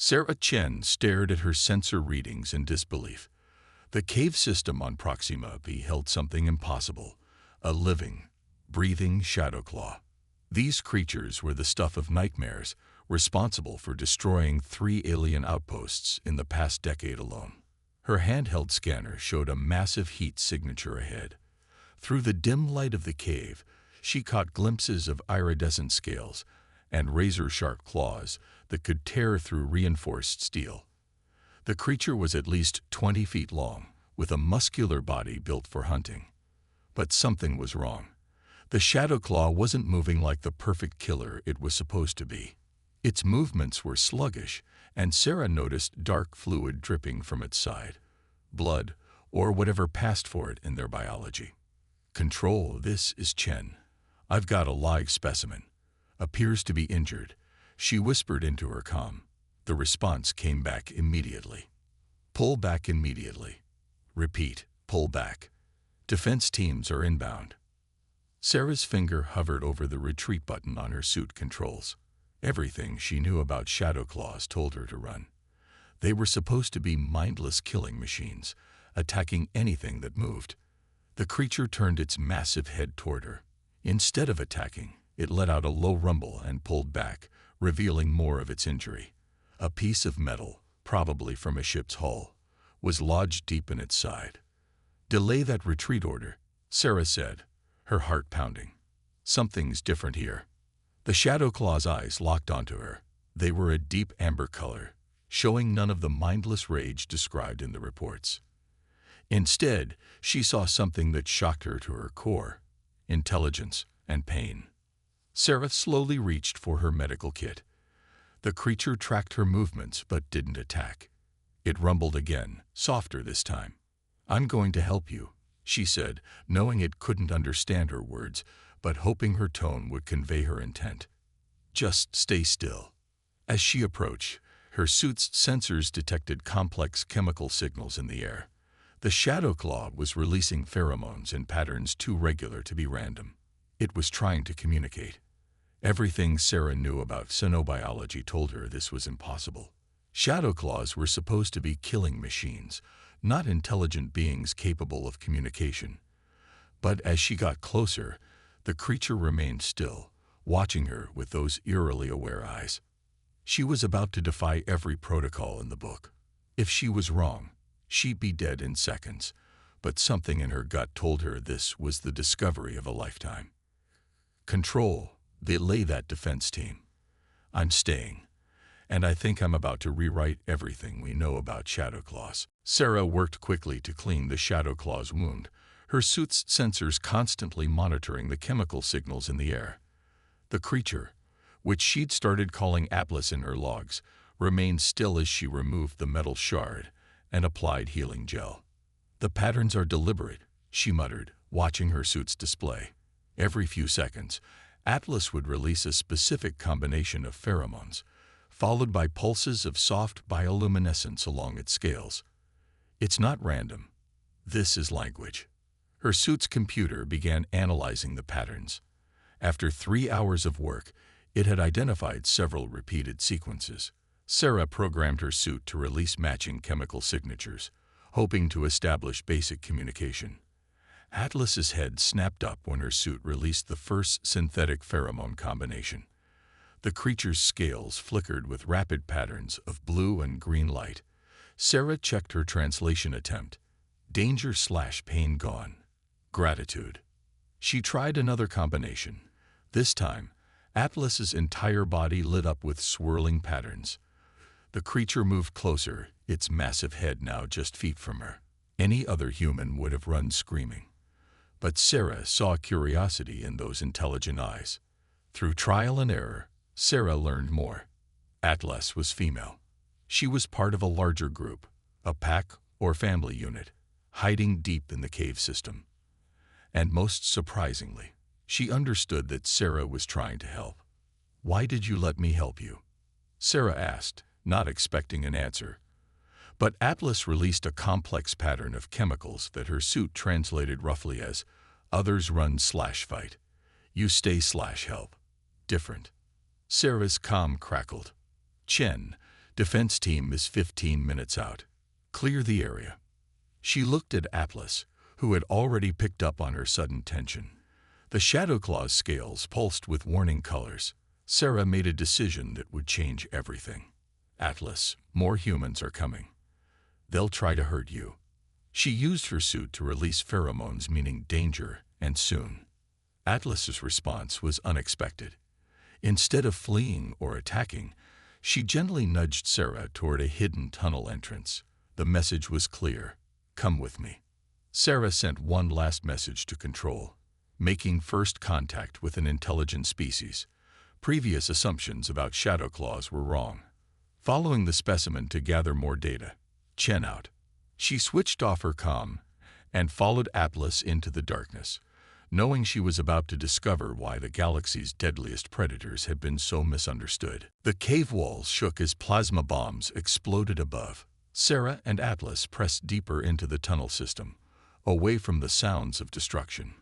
Sarah Chen stared at her sensor readings in disbelief. The cave system on Proxima B held something impossible, a living, breathing shadow claw. These creatures were the stuff of nightmares, responsible for destroying 3 alien outposts in the past decade alone. Her handheld scanner showed a massive heat signature ahead. Through the dim light of the cave, she caught glimpses of iridescent scales and razor-sharp claws that could tear through reinforced steel. The creature was at least 20 feet long, with a muscular body built for hunting. But something was wrong. The shadow claw wasn't moving like the perfect killer it was supposed to be. Its movements were sluggish, and Sarah noticed dark fluid dripping from its side. Blood, or whatever passed for it in their biology. "Control, this is Chen. I've got a live specimen. Appears to be injured," she whispered into her comm. The response came back immediately. "Pull back immediately. Repeat, pull back. Defense teams are inbound." Sarah's finger hovered over the retreat button on her suit controls. Everything she knew about shadow claws told her to run. They were supposed to be mindless killing machines, attacking anything that moved. The creature turned its massive head toward her. Instead of attacking, it let out a low rumble and pulled back, revealing more of its injury. A piece of metal, probably from a ship's hull, was lodged deep in its side. "Delay that retreat order," Sarah said, her heart pounding. "Something's different here." The shadow claw's eyes locked onto her. They were a deep amber color, showing none of the mindless rage described in the reports. Instead, she saw something that shocked her to her core: intelligence and pain. Sarah slowly reached for her medical kit. The creature tracked her movements but didn't attack. It rumbled again, softer this time. "I'm going to help you," she said, knowing it couldn't understand her words, but hoping her tone would convey her intent. "Just stay still." As she approached, her suit's sensors detected complex chemical signals in the air. The shadow claw was releasing pheromones in patterns too regular to be random. It was trying to communicate. Everything Sarah knew about xenobiology told her this was impossible. Shadow claws were supposed to be killing machines, not intelligent beings capable of communication. But as she got closer, the creature remained still, watching her with those eerily aware eyes. She was about to defy every protocol in the book. If she was wrong, she'd be dead in seconds, but something in her gut told her this was the discovery of a lifetime. "Control, delay that defense team. I'm staying, and I think I'm about to rewrite everything we know about shadow claws." Sarah worked quickly to clean the shadow claw's wound, her suit's sensors constantly monitoring the chemical signals in the air. The creature, which she'd started calling Atlas in her logs, remained still as she removed the metal shard and applied healing gel. "The patterns are deliberate," she muttered, watching her suit's display. Every few seconds, Atlas would release a specific combination of pheromones, followed by pulses of soft bioluminescence along its scales. "It's not random. This is language." Her suit's computer began analyzing the patterns. After 3 hours of work, it had identified several repeated sequences. Sarah programmed her suit to release matching chemical signatures, hoping to establish basic communication. Atlas's head snapped up when her suit released the first synthetic pheromone combination. The creature's scales flickered with rapid patterns of blue and green light. Sarah checked her translation attempt. Danger/pain gone. Gratitude. She tried another combination. This time, Atlas's entire body lit up with swirling patterns. The creature moved closer, its massive head now just feet from her. Any other human would have run screaming. But Sarah saw curiosity in those intelligent eyes. Through trial and error, Sarah learned more. Atlas was female. She was part of a larger group, a pack or family unit, hiding deep in the cave system. And most surprisingly, she understood that Sarah was trying to help. "Why did you let me help you?" Sarah asked, not expecting an answer. But Atlas released a complex pattern of chemicals that her suit translated roughly as, "Others run/fight. You stay/help. Different." Sarah's comm crackled. "Chen, Defense team is 15 minutes out. Clear the area. She looked at Atlas, who had already picked up on her sudden tension. The Shadowclaw's scales pulsed with warning colors. Sarah made a decision that would change everything. Atlas, more humans are coming. They'll try to hurt you. She used her suit to release pheromones meaning danger, and soon. Atlas's response was unexpected. Instead of fleeing or attacking, she gently nudged Sarah toward a hidden tunnel entrance. The message was clear. Come with me. Sarah sent one last message to Control, making first contact with an intelligent species. Previous assumptions about Shadowclaws were wrong. Following the specimen to gather more data. Chen out. She switched off her comm and followed Atlas into the darkness, knowing she was about to discover why the galaxy's deadliest predators had been so misunderstood. The cave walls shook as plasma bombs exploded above. Sarah and Atlas pressed deeper into the tunnel system, away from the sounds of destruction.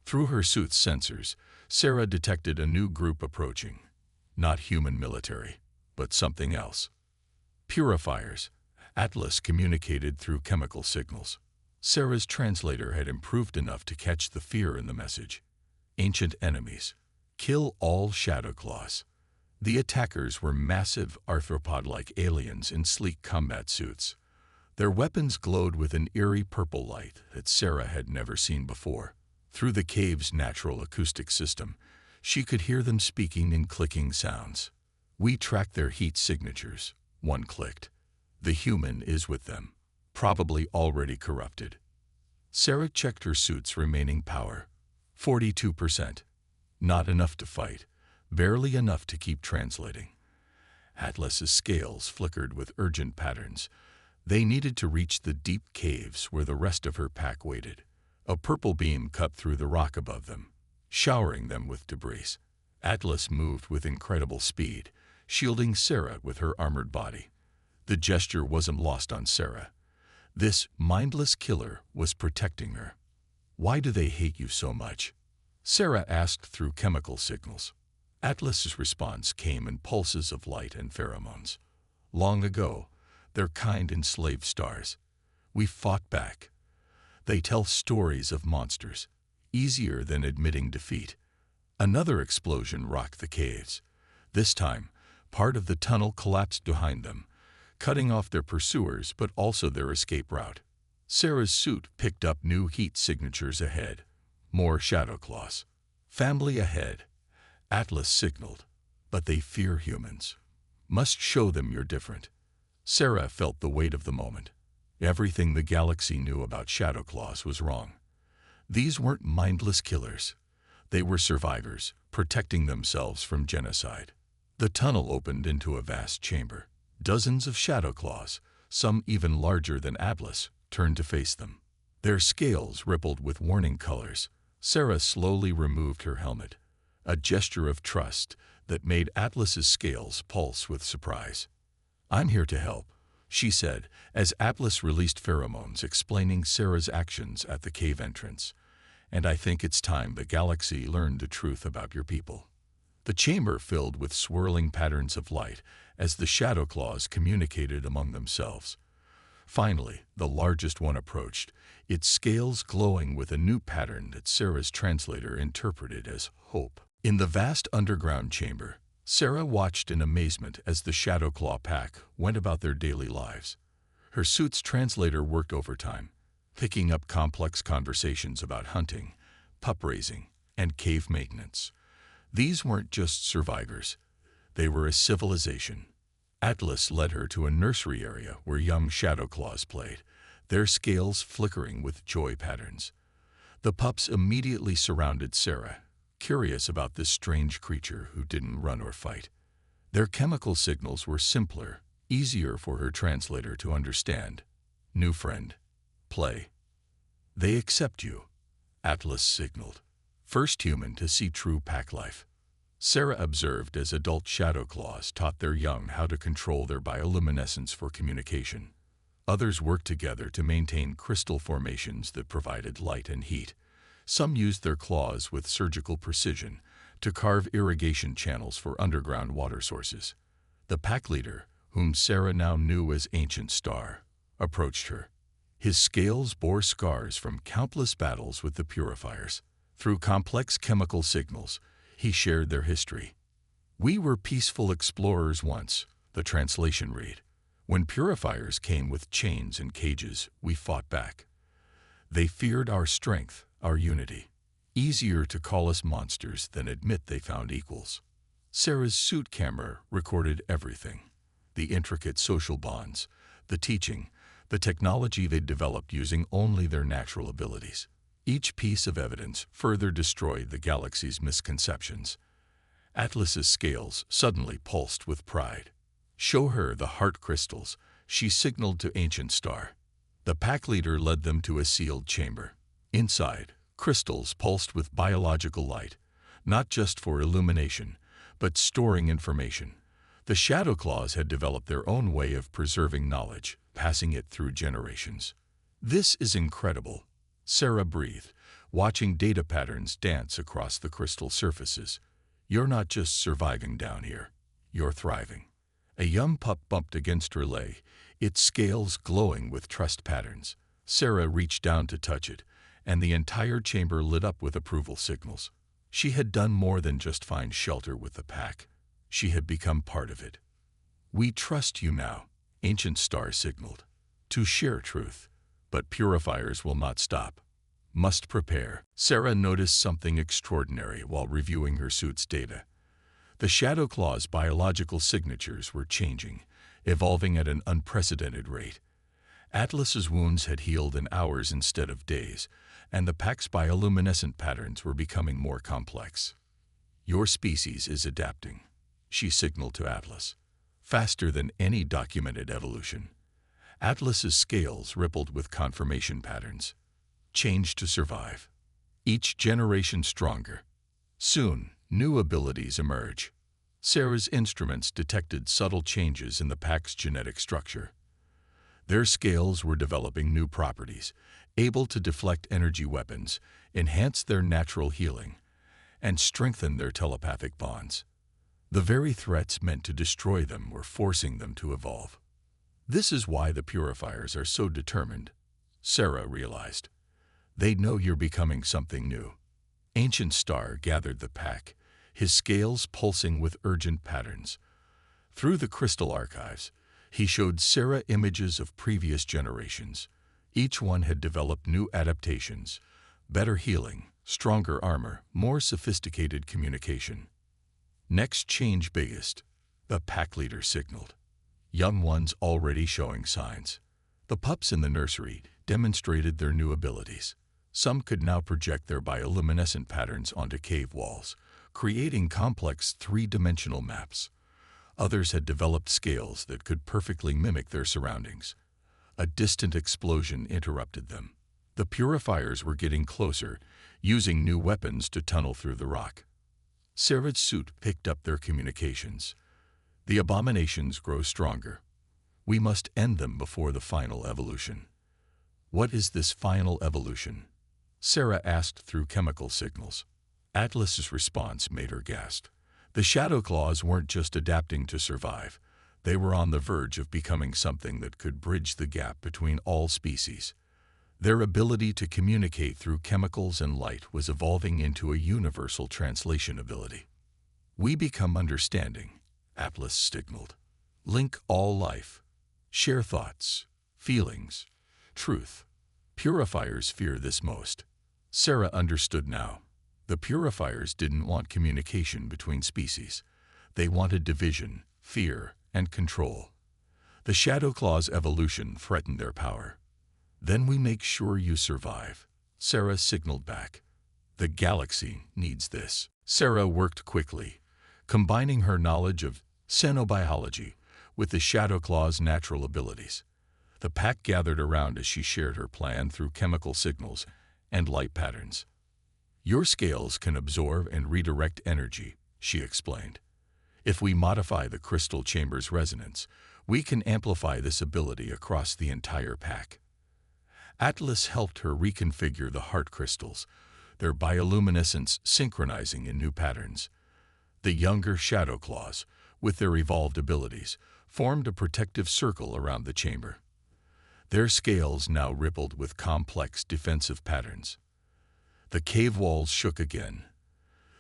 Through her suit's sensors, Sarah detected a new group approaching. Not human military, but something else. Purifiers. Atlas communicated through chemical signals. Sarah's translator had improved enough to catch the fear in the message. Ancient enemies. Kill all Shadowclaws. The attackers were massive arthropod-like aliens in sleek combat suits. Their weapons glowed with an eerie purple light that Sarah had never seen before. Through the cave's natural acoustic system, she could hear them speaking in clicking sounds. We track their heat signatures. One clicked. The human is with them, probably already corrupted. Sarah checked her suit's remaining power. 42%. Not enough to fight, barely enough to keep translating. Atlas's scales flickered with urgent patterns. They needed to reach the deep caves where the rest of her pack waited. A purple beam cut through the rock above them, showering them with debris. Atlas moved with incredible speed, shielding Sarah with her armored body. The gesture wasn't lost on Sarah. This mindless killer was protecting her. Why do they hate you so much? Sarah asked through chemical signals. Atlas's response came in pulses of light and pheromones. Long ago, their kind enslaved stars. We fought back. They tell stories of monsters, easier than admitting defeat. Another explosion rocked the caves. This time, part of the tunnel collapsed behind them, cutting off their pursuers but also their escape route. Sarah's suit picked up new heat signatures ahead. More Shadowclaws. Family ahead. Atlas signaled. But they fear humans. Must show them you're different. Sarah felt the weight of the moment. Everything the galaxy knew about Shadowclaws was wrong. These weren't mindless killers. They were survivors, protecting themselves from genocide. The tunnel opened into a vast chamber. Dozens of Shadowclaws, some even larger than Atlas, turned to face them. Their scales rippled with warning colors. Sarah slowly removed her helmet, a gesture of trust that made Atlas's scales pulse with surprise. I'm here to help, she said, as Atlas released pheromones explaining Sarah's actions at the cave entrance. And I think it's time the galaxy learned the truth about your people. The chamber filled with swirling patterns of light as the Shadowclaws communicated among themselves. Finally, the largest one approached, its scales glowing with a new pattern that Sarah's translator interpreted as hope. In the vast underground chamber, Sarah watched in amazement as the Shadowclaw pack went about their daily lives. Her suit's translator worked overtime, picking up complex conversations about hunting, pup raising, and cave maintenance. These weren't just survivors. They were a civilization. Atlas led her to a nursery area where young Shadowclaws played, their scales flickering with joy patterns. The pups immediately surrounded Sarah, curious about this strange creature who didn't run or fight. Their chemical signals were simpler, easier for her translator to understand. New friend. Play. They accept you, Atlas signaled. First human to see true pack life. Sarah observed as adult Shadowclaws taught their young how to control their bioluminescence for communication. Others worked together to maintain crystal formations that provided light and heat. Some used their claws with surgical precision to carve irrigation channels for underground water sources. The pack leader, whom Sarah now knew as Ancient Star, approached her. His scales bore scars from countless battles with the purifiers. Through complex chemical signals, he shared their history. "We were peaceful explorers once," the translation read. "When purifiers came with chains and cages, we fought back. They feared our strength, our unity. Easier to call us monsters than admit they found equals." Sarah's suit camera recorded everything. The intricate social bonds, the teaching, the technology they'd developed using only their natural abilities. Each piece of evidence further destroyed the galaxy's misconceptions. Atlas's scales suddenly pulsed with pride. "Show her the heart crystals," she signaled to Ancient Star. The pack leader led them to a sealed chamber. Inside, crystals pulsed with biological light, not just for illumination, but storing information. The Shadow Claws had developed their own way of preserving knowledge, passing it through generations. "This is incredible," Sarah breathed, watching data patterns dance across the crystal surfaces. "You're not just surviving down here, you're thriving." A young pup bumped against her leg, its scales glowing with trust patterns. Sarah reached down to touch it, and the entire chamber lit up with approval signals. She had done more than just find shelter with the pack. She had become part of it. "We trust you now," Ancient Star signaled. "To share truth. But purifiers will not stop. Must prepare." Sarah noticed something extraordinary while reviewing her suit's data. The Shadow Claw's biological signatures were changing, evolving at an unprecedented rate. Atlas's wounds had healed in hours instead of days, and the pack's bioluminescent patterns were becoming more complex. "Your species is adapting," she signaled to Atlas. "Faster than any documented evolution." Atlas's scales rippled with confirmation patterns. "Change to survive. Each generation stronger. Soon, new abilities emerge." Sarah's instruments detected subtle changes in the pack's genetic structure. Their scales were developing new properties, able to deflect energy weapons, enhance their natural healing, and strengthen their telepathic bonds. The very threats meant to destroy them were forcing them to evolve. "This is why the purifiers are so determined," Sarah realized. "They know you're becoming something new." Ancient Star gathered the pack, his scales pulsing with urgent patterns. Through the crystal archives, he showed Sarah images of previous generations. Each one had developed new adaptations, better healing, stronger armor, more sophisticated communication. "Next change biggest," the pack leader signaled. Young ones already showing signs. The pups in the nursery demonstrated their new abilities. Some could now project their bioluminescent patterns onto cave walls, creating complex three-dimensional maps. Others had developed scales that could perfectly mimic their surroundings. A distant explosion interrupted them. The purifiers were getting closer, using new weapons to tunnel through the rock. Sarah's suit picked up their communications. "The abominations grow stronger. We must end them before the final evolution." "What is this final evolution?" Sarah asked through chemical signals. Atlas's response made her gasp. The Shadow Claws weren't just adapting to survive. They were on the verge of becoming something that could bridge the gap between all species. Their ability to communicate through chemicals and light was evolving into a universal translation ability. "We become understanding," Atlas signaled. "Link all life. Share thoughts, feelings, truth." Purifiers fear this most. Sarah understood now. The purifiers didn't want communication between species. They wanted division, fear, and control. The Shadow Claw's evolution threatened their power. "Then we make sure you survive," Sarah signaled back. "The galaxy needs this." Sarah worked quickly, combining her knowledge of xenobiology with the Shadow Claw's natural abilities. The pack gathered around as she shared her plan through chemical signals and light patterns. "Your scales can absorb and redirect energy," she explained. "If we modify the crystal chamber's resonance, we can amplify this ability across the entire pack." Atlas helped her reconfigure the heart crystals, their bioluminescence synchronizing in new patterns. The younger Shadow Claws, with their evolved abilities, formed a protective circle around the chamber. Their scales now rippled with complex defensive patterns. The cave walls shook again.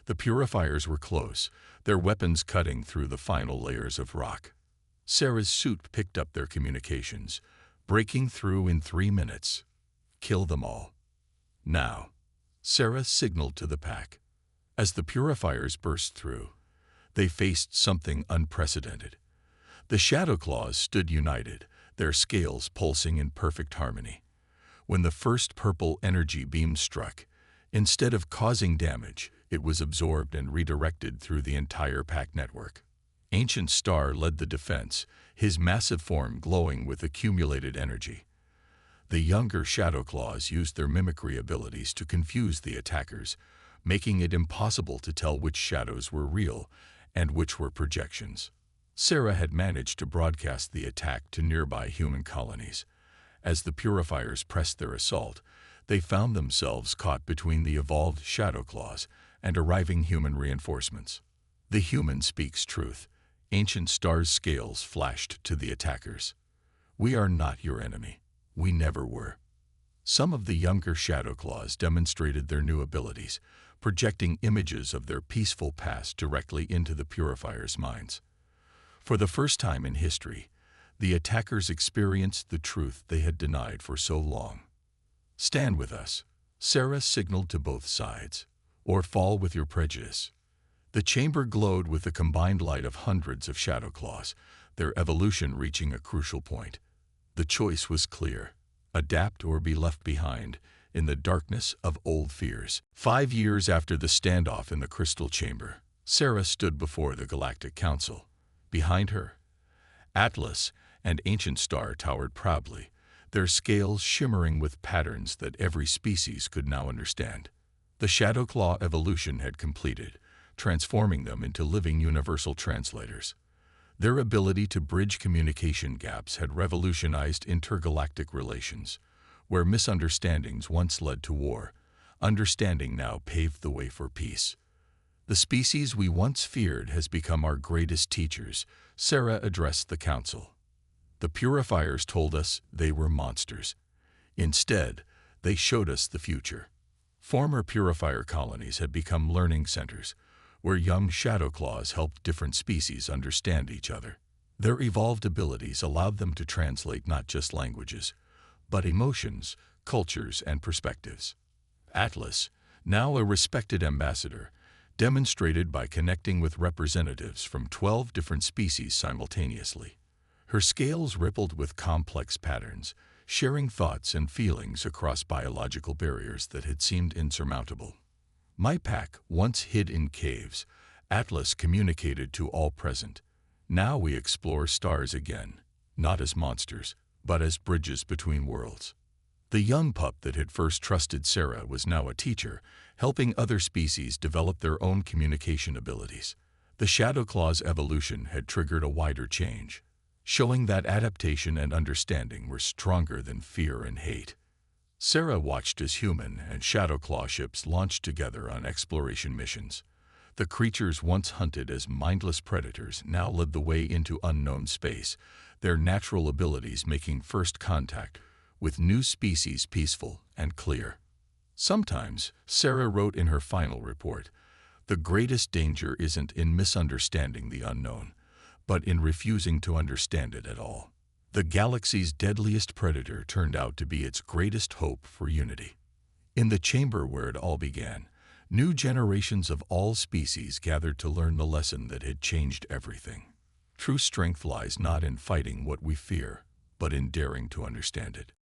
The purifiers were close, their weapons cutting through the final layers of rock. Sarah's suit picked up their communications, breaking through in 3 minutes. Kill them all. Now, Sarah signaled to the pack. As the purifiers burst through, they faced something unprecedented. The Shadow Claws stood united, their scales pulsing in perfect harmony. When the first purple energy beam struck, instead of causing damage, it was absorbed and redirected through the entire pack network. Ancient Star led the defense, his massive form glowing with accumulated energy. The younger Shadow Claws used their mimicry abilities to confuse the attackers, making it impossible to tell which shadows were real and which were projections. Sarah had managed to broadcast the attack to nearby human colonies. As the purifiers pressed their assault, they found themselves caught between the evolved Shadow Claws and arriving human reinforcements. The human speaks truth. Ancient Star's scales flashed to the attackers. We are not your enemy. We never were. Some of the younger Shadow Claws demonstrated their new abilities, projecting images of their peaceful past directly into the purifiers' minds. For the first time in history, the attackers experienced the truth they had denied for so long. Stand with us, Sarah signaled to both sides, or fall with your prejudice. The chamber glowed with the combined light of hundreds of Shadow Claws, their evolution reaching a crucial point. The choice was clear: adapt or be left behind in the darkness of old fears. 5 years after the standoff in the Crystal Chamber, Sarah stood before the Galactic Council. Behind her, Atlas and Ancient Star towered proudly, their scales shimmering with patterns that every species could now understand. The Shadow Claw evolution had completed, transforming them into living universal translators. Their ability to bridge communication gaps had revolutionized intergalactic relations. Where misunderstandings once led to war, understanding now paved the way for peace. The species we once feared has become our greatest teachers, Sarah addressed the council. The purifiers told us they were monsters. Instead, they showed us the future. Former purifier colonies had become learning centers, where young Shadow Claws helped different species understand each other. Their evolved abilities allowed them to translate not just languages, but emotions, cultures, and perspectives. Atlas, now a respected ambassador, demonstrated by connecting with representatives from 12 different species simultaneously. Her scales rippled with complex patterns, sharing thoughts and feelings across biological barriers that had seemed insurmountable. My pack once hid in caves, Atlas communicated to all present. Now we explore stars again, not as monsters, but as bridges between worlds. The young pup that had first trusted Sarah was now a teacher, helping other species develop their own communication abilities. The Shadow Claw's evolution had triggered a wider change, showing that adaptation and understanding were stronger than fear and hate. Sarah watched as human and Shadow Claw ships launched together on exploration missions. The creatures once hunted as mindless predators now led the way into unknown space, their natural abilities making first contact with new species peaceful and clear. Sometimes, Sarah wrote in her final report, the greatest danger isn't in misunderstanding the unknown, but in refusing to understand it at all. The galaxy's deadliest predator turned out to be its greatest hope for unity. In the chamber where it all began, new generations of all species gathered to learn the lesson that had changed everything. True strength lies not in fighting what we fear, but in daring to understand it.